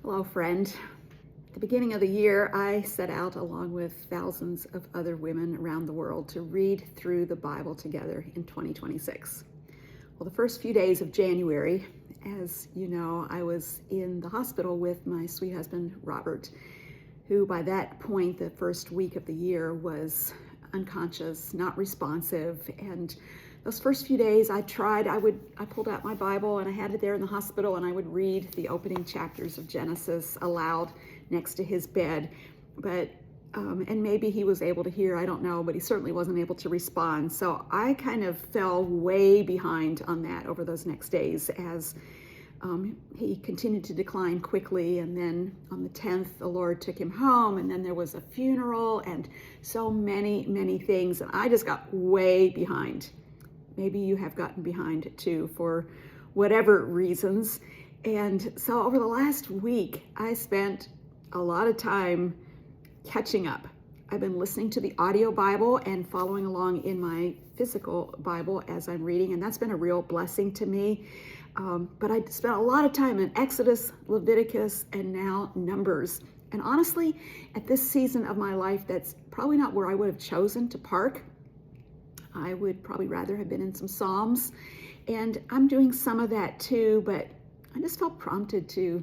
Hello, friend. At the beginning of the year, I set out along with thousands of other women around the world to read through the Bible together in 2026. Well, the first few days of January, as you know, I was in the hospital with my sweet husband, Robert, who by that point, the first week of the year, was unconscious, not responsive. And those first few days I pulled out my Bible and I had it there in the hospital, and I would read the opening chapters of Genesis aloud next to his bed. And maybe he was able to hear, I don't know, but he certainly wasn't able to respond. So I kind of fell way behind on that over those next days as he continued to decline quickly. And then on the 10th, the Lord took him home, and then there was a funeral and so many, many things. And I just got way behind. Maybe you have gotten behind too for whatever reasons. And so over the last week, I spent a lot of time catching up. I've been listening to the audio Bible and following along in my physical Bible as I'm reading, and that's been a real blessing to me. But I spent a lot of time in Exodus, Leviticus, and now Numbers. And honestly, at this season of my life, that's probably not where I would have chosen to park. I would probably rather have been in some Psalms, and I'm doing some of that too, but I just felt prompted to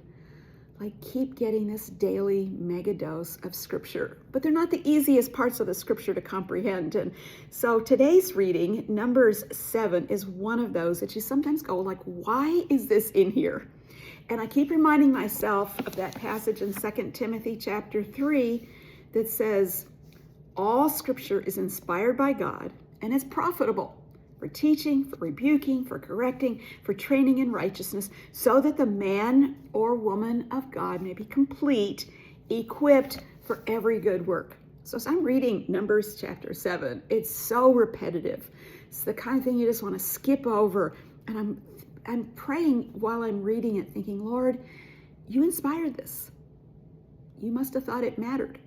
keep getting this daily mega dose of scripture. But they're not the easiest parts of the scripture to comprehend. And so today's reading, Numbers 7, is one of those that you sometimes go why is this in here? And I keep reminding myself of that passage in 2 Timothy chapter 3 that says, all scripture is inspired by God and is profitable for teaching, for rebuking, for correcting, for training in righteousness, so that the man or woman of God may be complete, equipped for every good work. So as I'm reading Numbers chapter 7, it's so repetitive. It's the kind of thing you just want to skip over. And I'm praying while I'm reading it, thinking, Lord, you inspired this. You must have thought it mattered.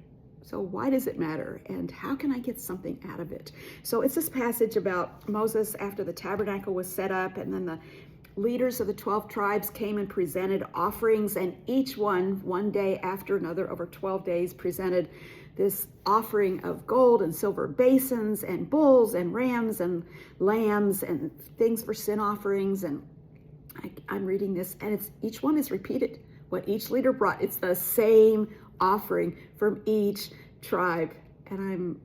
So why does it matter? And how can I get something out of it? So it's this passage about Moses after the tabernacle was set up, and then the leaders of the 12 tribes came and presented offerings, and each one day after another, over 12 days, presented this offering of gold and silver basins and bulls and rams and lambs and things for sin offerings. And I'm reading this, and each one is repeated. What each leader brought, it's the same offering from each tribe. And I'm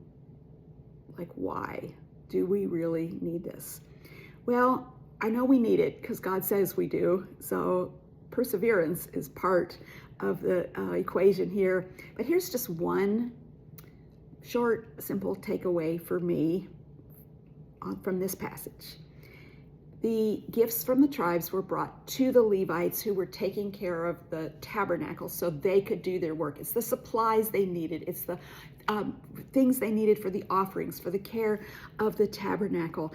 like, why do we really need this? Well, I know we need it because God says we do. So perseverance is part of the equation here. But here's just one short, simple takeaway for me from this passage. The gifts from the tribes were brought to the Levites who were taking care of the tabernacle so they could do their work. It's the supplies they needed. It's the things they needed for the offerings, for the care of the tabernacle.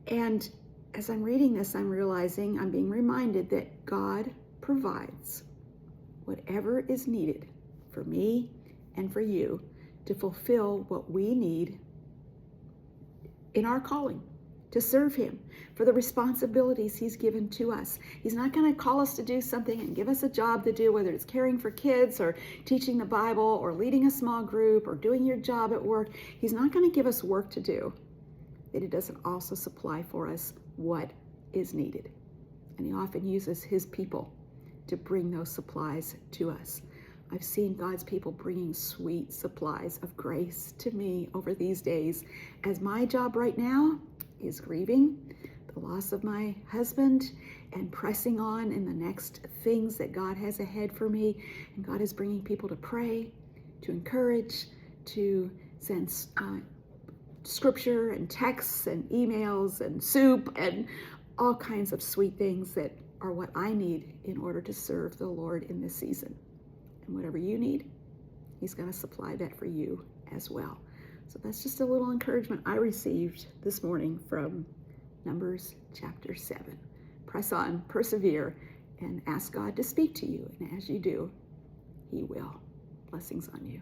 And as I'm reading this, I'm realizing, I'm being reminded that God provides whatever is needed for me and for you to fulfill what we need in our calling, to serve him, for the responsibilities he's given to us. He's not going to call us to do something and give us a job to do, whether it's caring for kids or teaching the Bible or leading a small group or doing your job at work. He's not going to give us work to do that he doesn't also supply for us what is needed. And he often uses his people to bring those supplies to us. I've seen God's people bringing sweet supplies of grace to me over these days, as my job right now is grieving the loss of my husband and pressing on in the next things that God has ahead for me. And God is bringing people to pray, to encourage, to send scripture and texts and emails and soup and all kinds of sweet things that are what I need in order to serve the Lord in this season. And whatever you need, he's going to supply that for you as well. So that's just a little encouragement I received this morning from Numbers chapter 7. Press on, persevere, and ask God to speak to you. And as you do, he will. Blessings on you.